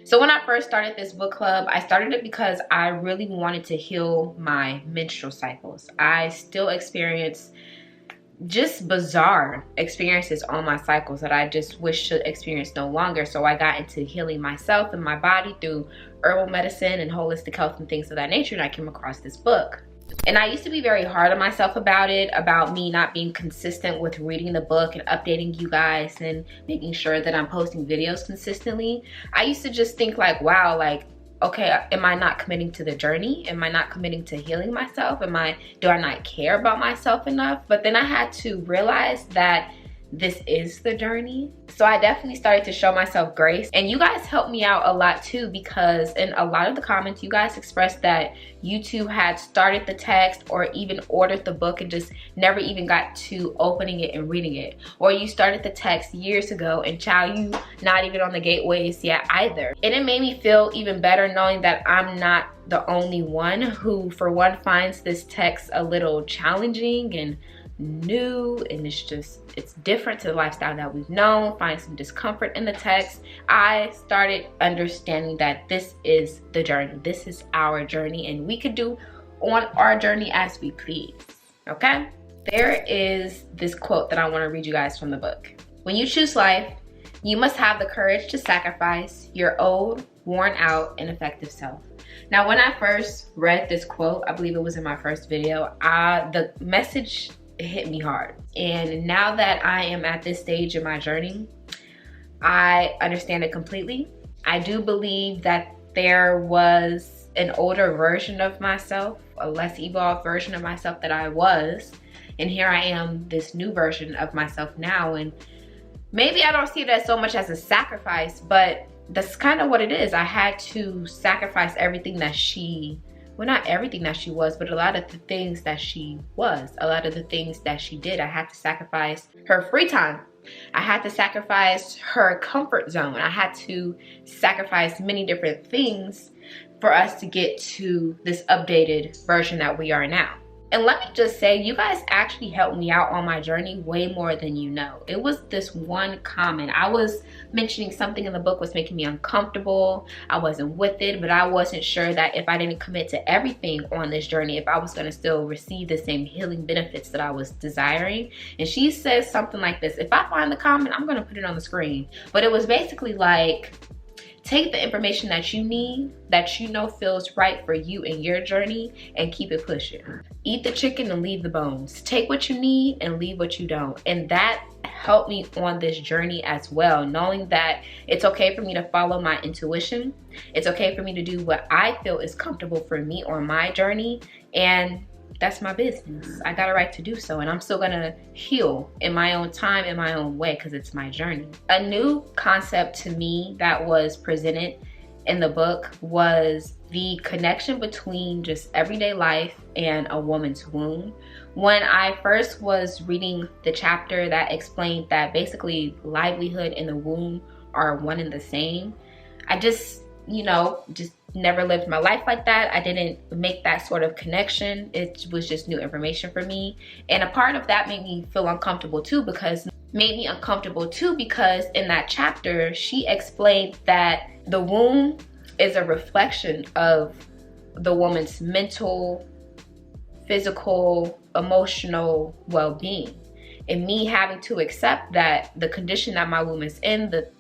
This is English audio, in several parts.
So when I first started this book club, I started it because I really wanted to heal my menstrual cycles. I still experience just bizarre experiences on my cycles that I just wish to experience no longer. So I got into healing myself and my body through herbal medicine and holistic health and things of that nature, and I came across this book. And I used to be very hard on myself about it, about me not being consistent with reading the book and updating you guys and making sure that I'm posting videos consistently. I used to just think like, wow, like, okay, am I not committing to the journey? Am I not committing to healing myself? Do I not care about myself enough? But then I had to realize that this is the journey. So I definitely started to show myself grace, and you guys helped me out a lot too, because in a lot of the comments you guys expressed that you two had started the text or even ordered the book and just never even got to opening it and reading it, or you started the text years ago and child, you not even on the gateways yet either. And it made me feel even better knowing that I'm not the only one who, for one, finds this text a little challenging and new, and it's different to the lifestyle that we've known, find some discomfort in the text. I started understanding that this is the journey, this is our journey, and we could do on our journey as we please. Okay, there is this quote that I want to read you guys from the book. When you choose life, you must have the courage to sacrifice your old, worn out, ineffective self. Now, when I first read this quote, I believe it was in my first video, the message hit me hard. And now that I am at this stage in my journey, I understand it completely. I do believe that there was an older version of myself, a less evolved version of myself that I was, and here I am, this new version of myself now. And maybe I don't see that so much as a sacrifice, but that's kind of what it is. I had to sacrifice everything that well, not everything that she was, but a lot of the things that she was, a lot of the things that she did. I had to sacrifice her free time. I had to sacrifice her comfort zone. I had to sacrifice many different things for us to get to this updated version that we are now. And let me just say, you guys actually helped me out on my journey way more than you know. It was this one comment. I was mentioning something in the book was making me uncomfortable. I wasn't with it, but I wasn't sure that if I didn't commit to everything on this journey, if I was going to still receive the same healing benefits that I was desiring. And she says something like this. If I find the comment, I'm going to put it on the screen. But it was basically like, take the information that you need, that you know feels right for you and your journey, and keep it pushing. Eat the chicken and leave the bones. Take what you need and leave what you don't. And that helped me on this journey as well, knowing that it's okay for me to follow my intuition. It's okay for me to do what I feel is comfortable for me on my journey, and that's my business. I got a right to do so, and I'm still gonna heal in my own time, in my own way, because it's my journey. A new concept to me that was presented in the book was the connection between just everyday life and a woman's womb. When I first was reading the chapter that explained that basically livelihood and the womb are one and the same, I just never lived my life like that. I didn't make that sort of connection. It was just new information for me. And a part of that made me feel uncomfortable too, because in that chapter, she explained that the womb is a reflection of the woman's mental, physical, emotional well-being. And me having to accept that the condition that my womb is in, the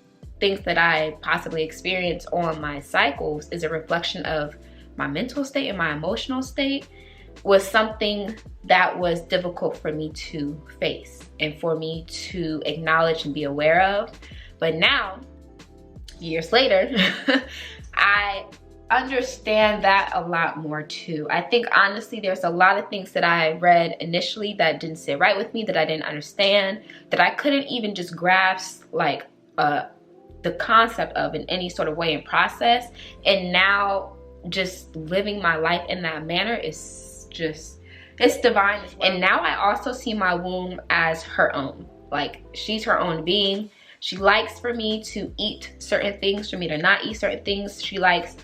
things that I possibly experience on my cycles, is a reflection of my mental state and my emotional state, was something that was difficult for me to face and for me to acknowledge and be aware of. But now, years later, I understand that a lot more too. I think honestly there's a lot of things that I read initially that didn't sit right with me, that I didn't understand, that I couldn't even just grasp like the concept of in any sort of way and process. And now just living my life in that manner is just, it's divine as well. And now I also see my womb as her own. Like, she's her own being. She likes for me to eat certain things, for me to not eat certain things. She likes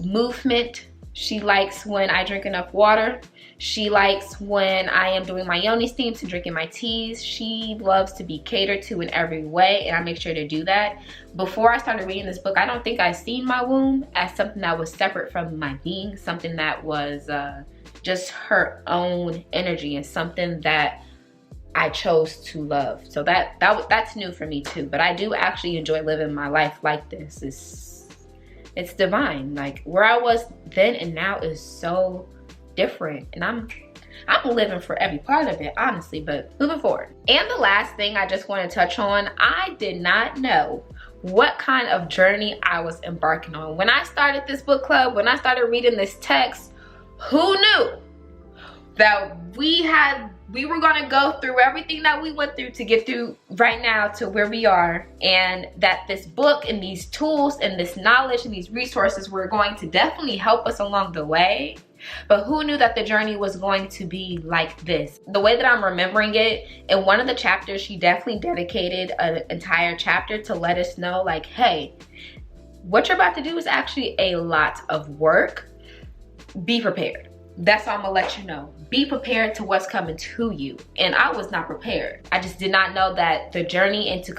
movement. She likes when I drink enough water. She likes when I am doing my yoni steams and drinking my teas. She loves to be catered to in every way, and I make sure to do that. Before I started reading this book, I don't think I seen my womb as something that was separate from my being, something that was just her own energy and something that I chose to love. So that's new for me too. But I do actually enjoy living my life like this. It's divine. Like where I was then and now is so different, and I'm living for every part of it, honestly. But moving forward, and the last thing I just want to touch on, I did not know what kind of journey I was embarking on when I started this book club. When I started reading this text, who knew that we were going to go through everything that we went through to get through right now to where we are, and that this book and these tools and this knowledge and these resources were going to definitely help us along the way. But who knew that the journey was going to be like this? The way that I'm remembering it, in one of the chapters, she definitely dedicated an entire chapter to let us know, like, hey, what you're about to do is actually a lot of work. Be prepared. That's all I'm gonna let you know. Be prepared to what's coming to you. And I was not prepared. I just did not know that the journey into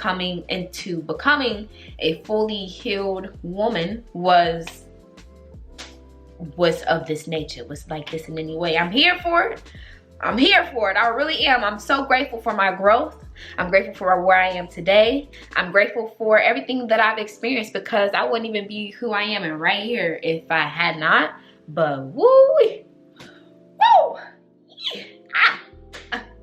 becoming a fully healed woman was of this nature, was like this in any way. I'm here for it. I'm here for it. I really am. I'm so grateful for my growth. I'm grateful for where I am today. I'm grateful for everything that I've experienced, because I wouldn't even be who I am and right here if I had not. But woo! Woo!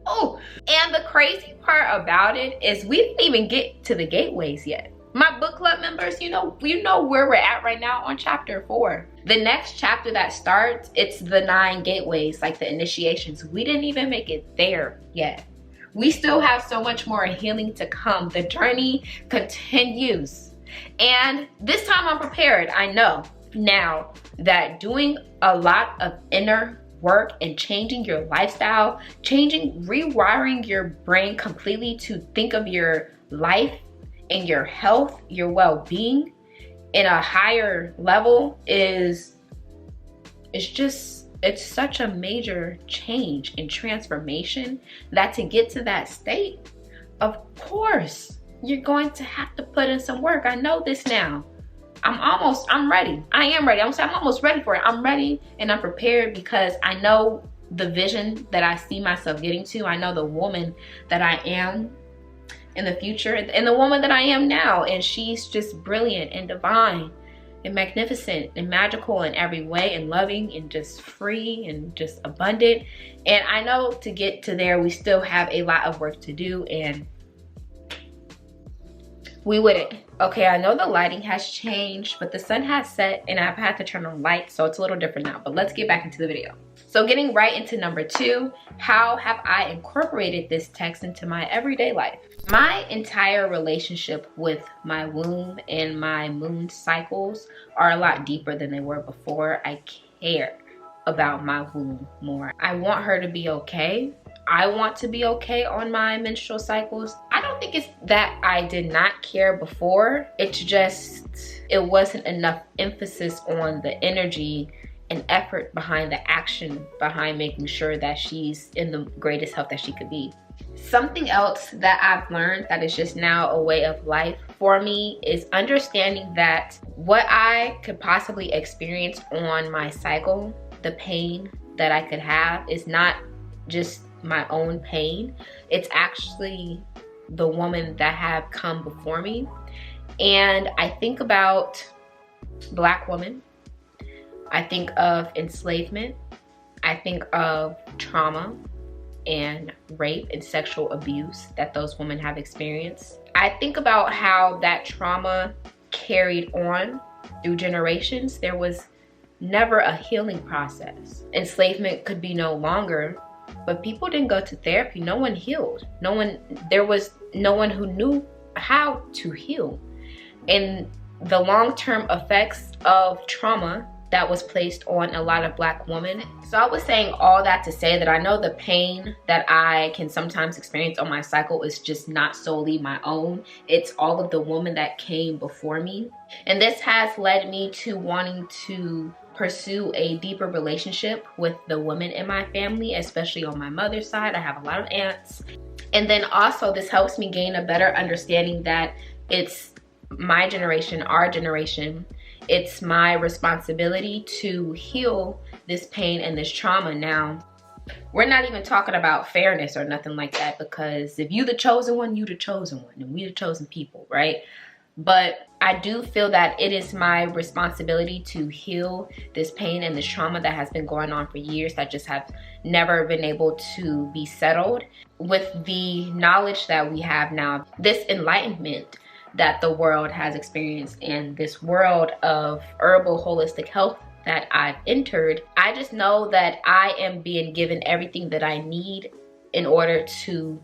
Oh, and the crazy part about it is we didn't even get to the gateways yet. My book club members, you know where we're at right now on chapter 4. The next chapter that starts, it's the 9 gateways, like the initiations. We didn't even make it there yet. We still have so much more healing to come. The journey continues. And this time I'm prepared. I know now that doing a lot of inner work and changing your lifestyle, rewiring your brain completely to think of your life and your health, your well-being in a higher level it's such a major change and transformation that to get to that state, of course, you're going to have to put in some work. I know this now. I'm ready. I am ready. I'm almost ready for it. I'm ready and I'm prepared because I know the vision that I see myself getting to. I know the woman that I am in the future and the woman that I am now. And she's just brilliant and divine and magnificent and magical in every way, and loving and just free and just abundant. And I know to get to there, we still have a lot of work to do, and we wouldn't. Okay, I know the lighting has changed, but the sun has set and I've had to turn on lights, so it's a little different now. But let's get back into the video. So getting right into number 2, how have I incorporated this text into my everyday life? My entire relationship with my womb and my moon cycles are a lot deeper than they were before. I care about my womb more. I want her to be okay. I want to be okay on my menstrual cycles. I don't think it's that I did not care before. It's just, it wasn't enough emphasis on the energy and effort behind the action, behind making sure that she's in the greatest health that she could be. Something else that I've learned that is just now a way of life for me is understanding that what I could possibly experience on my cycle, the pain that I could have, is not just my own pain. It's actually the woman that have come before me. And I think about Black women. I think of enslavement. I think of trauma and rape and sexual abuse that those women have experienced. I think about how that trauma carried on through generations. There was never a healing process. Enslavement could be no longer, but people didn't go to therapy. No one healed. There was no one who knew how to heal. And the long-term effects of trauma that was placed on a lot of Black women. So I was saying all that to say that I know the pain that I can sometimes experience on my cycle is just not solely my own. It's all of the women that came before me. And this has led me to wanting to pursue a deeper relationship with the women in my family, especially on my mother's side. I have a lot of aunts. And then also this helps me gain a better understanding that it's my generation, our generation, it's my responsibility to heal this pain and this trauma. Now, we're not even talking about fairness or nothing like that, because if you the chosen one, you the chosen one, and we the chosen people, right? But I do feel that it is my responsibility to heal this pain and this trauma that has been going on for years that just have never been able to be settled. With the knowledge that we have now, this enlightenment that the world has experienced and this world of herbal holistic health that I've entered, I just know that I am being given everything that I need in order to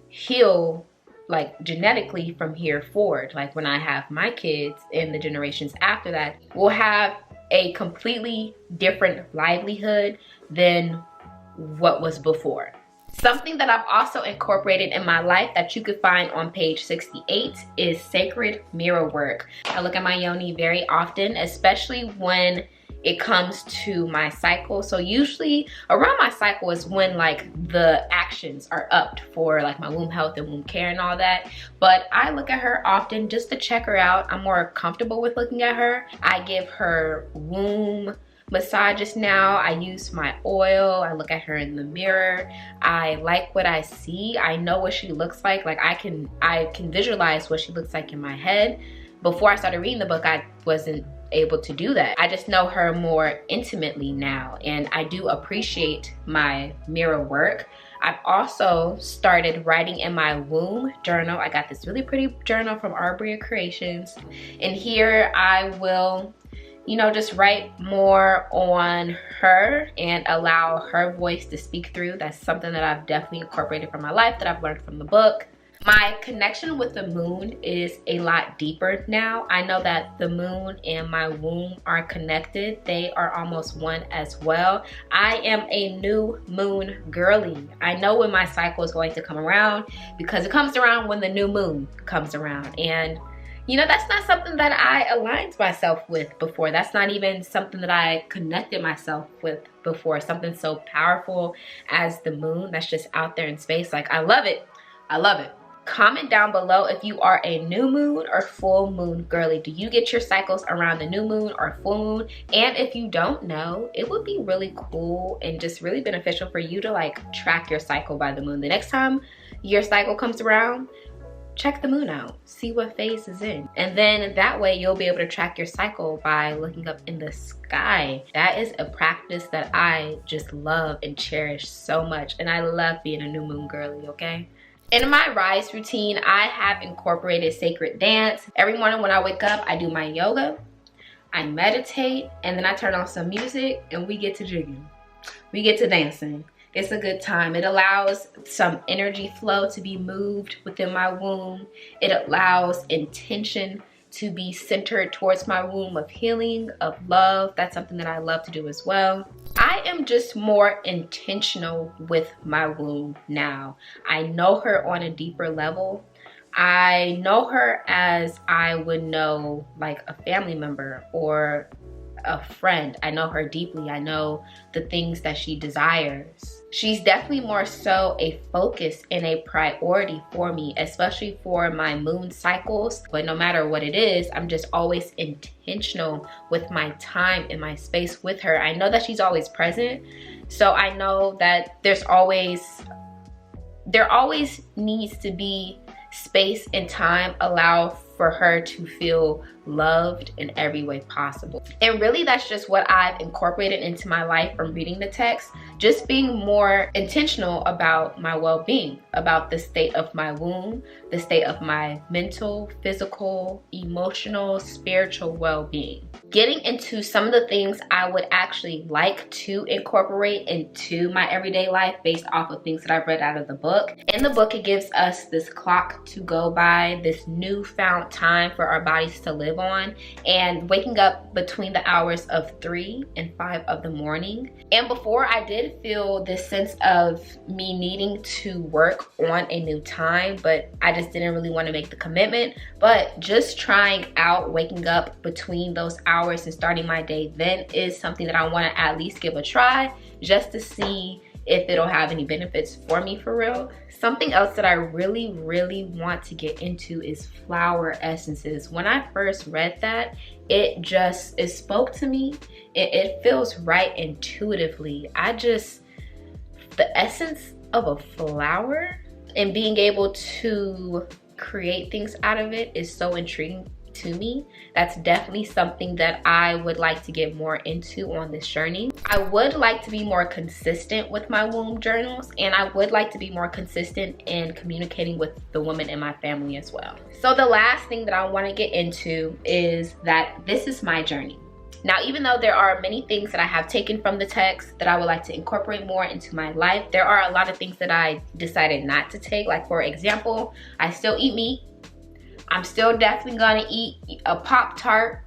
heal, like genetically from here forward. Like when I have my kids and the generations after that, we'll have a completely different livelihood than what was before. Something that I've also incorporated in my life that you could find on page 68 is sacred mirror work. I look at my yoni very often, especially when it comes to my cycle. So usually around my cycle is when like the actions are upped for like my womb health and womb care and all that. But I look at her often just to check her out. I'm more comfortable with looking at her. I give her womb massages now. I use my oil. I look at her in the mirror. I like what I see. I know what she looks like. Like I can visualize what she looks like in my head. Before I started reading the book, I wasn't able to do that. I just know her more intimately now, and I do appreciate my mirror work. I've also started writing in my womb journal. I got this really pretty journal from Arbria Creations, and here I will, you know, just write more on her and allow her voice to speak through. That's something that I've definitely incorporated from my life, that I've learned from the book. My connection with the moon is a lot deeper now. I know that the moon and my womb are connected. They are almost one as well. I am a new moon girly. I know when my cycle is going to come around because it comes around when the new moon comes around. And you know, that's not something that I aligned myself with before. That's not even something that I connected myself with before. Something so powerful as the moon that's just out there in space. Like, I love it. I love it. Comment down below if you are a new moon or full moon girly. Do you get your cycles around the new moon or full moon? And if you don't know, it would be really cool and just really beneficial for you to like track your cycle by the moon. The next time your cycle comes around, check the moon out, see what phase is in. And then that way you'll be able to track your cycle by looking up in the sky. That is a practice that I just love and cherish so much. And I love being a new moon girly, okay? In my rise routine, I have incorporated sacred dance. Every morning when I wake up, I do my yoga, I meditate, and then I turn on some music and we get to jigging. We get to dancing. It's a good time. It allows some energy flow to be moved within my womb. It allows intention to be centered towards my womb of healing, of love. That's something that I love to do as well. I am just more intentional with my womb now. I know her on a deeper level. I know her as I would know like a family member or a friend. I know her deeply. I know the things that she desires. She's definitely more so a focus and a priority for me, especially for my moon cycles. But no matter what it is, I'm just always intentional with my time and my space with her. I know that she's always present. So I know that there always needs to be space and time allow for her to feel loved in every way possible. And really that's just what I've incorporated into my life from reading the text, just being more intentional about my well-being, about the state of my womb, the state of my mental, physical, emotional, spiritual well-being. Getting into some of the things I would actually like to incorporate into my everyday life based off of things that I've read out of the book. In the book, it gives us this clock to go by, this newfound time for our bodies to live on, and waking up between the hours of 3 and 5 of the morning. And before I did did feel this sense of me needing to work on a new time, but I just didn't really want to make the commitment. But just trying out waking up between those hours and starting my day then is something that I want to at least give a try, just to see if it'll have any benefits for me for real. Something else that I really want to get into is flower essences. When I first read that, it spoke to me. It feels right intuitively. The essence of a flower and being able to create things out of it is so intriguing to me. That's definitely something that I would like to get more into on this journey. I would like to be more consistent with my womb journals, and I would like to be more consistent in communicating with the women in my family as well. So the last thing that I want to get into is that this is my journey. Now, even though there are many things that I have taken from the text that I would like to incorporate more into my life, there are a lot of things that I decided not to take. Like, for example, I still eat meat. I'm still definitely gonna eat a Pop-Tart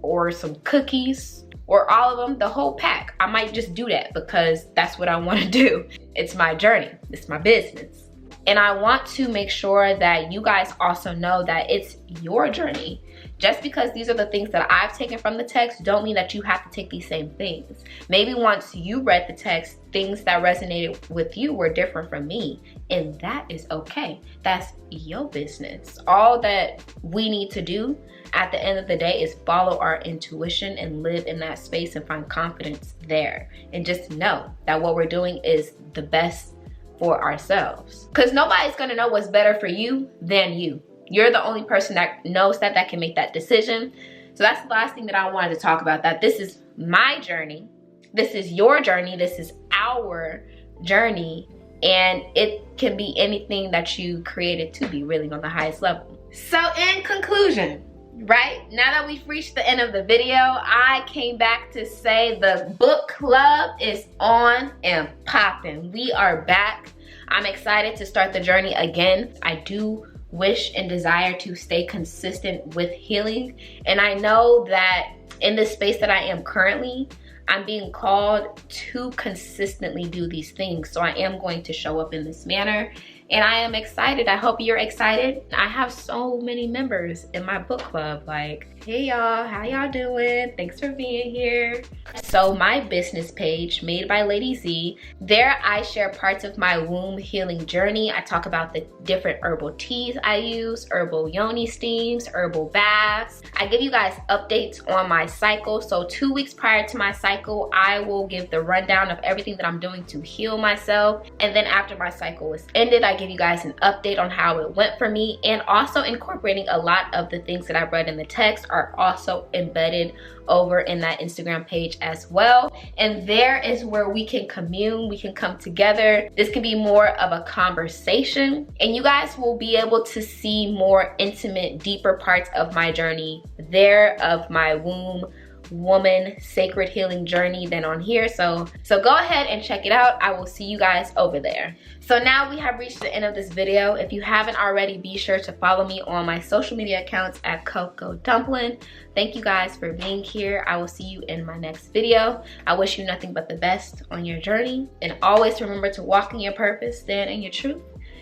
or some cookies or all of them, the whole pack. I might just do that because that's what I want to do. It's my journey, it's my business. And I want to make sure that you guys also know that it's your journey. Just because these are the things that I've taken from the text don't mean that you have to take these same things. Maybe once you read the text, things that resonated with you were different from me, and that is okay. That's your business. All that we need to do at the end of the day is follow our intuition and live in that space and find confidence there. And just know that what we're doing is the best for ourselves. Because nobody's gonna know what's better for you than you. You're the only person that knows that can make that decision. So that's the last thing that I wanted to talk about, that this is my journey. This is your journey. This is our journey. And it can be anything that you created to be, really, on the highest level. So in conclusion, right, now that we've reached the end of the video, I came back to say the book club is on and popping. We are back. I'm excited to start the journey again. I do wish and desire to stay consistent with healing, and I know that in the space that I am currently, I'm being called to consistently do these things. So I am going to show up in this manner, and I am excited. I hope you're excited. I have so many members in my book club. Like, hey y'all, how y'all doing? Thanks for being here. So my business page, Made by Lady Z, there I share parts of my womb healing journey. I talk about the different herbal teas I use, herbal yoni steams, herbal baths. I give you guys updates on my cycle. So 2 weeks prior to my cycle, I will give the rundown of everything that I'm doing to heal myself. And then after my cycle is ended, I give you guys an update on how it went for me, and also incorporating a lot of the things that I read in the text are also embedded over in that Instagram page as well. And there is where we can commune, we can come together. This can be more of a conversation, and you guys will be able to see more intimate, deeper parts of my journey there, of my womb woman sacred healing journey, than on here. So go ahead and check it out. I will see you guys over there. So now we have reached the end of this video. If you haven't already, be sure to follow me on my social media accounts at Coco Dumpling. Thank you guys for being here. I will see you in my next video. I wish you nothing but the best on your journey, and always remember to walk in your purpose, stand in your truth,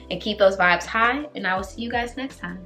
and keep those vibes high. And I will see you guys next time.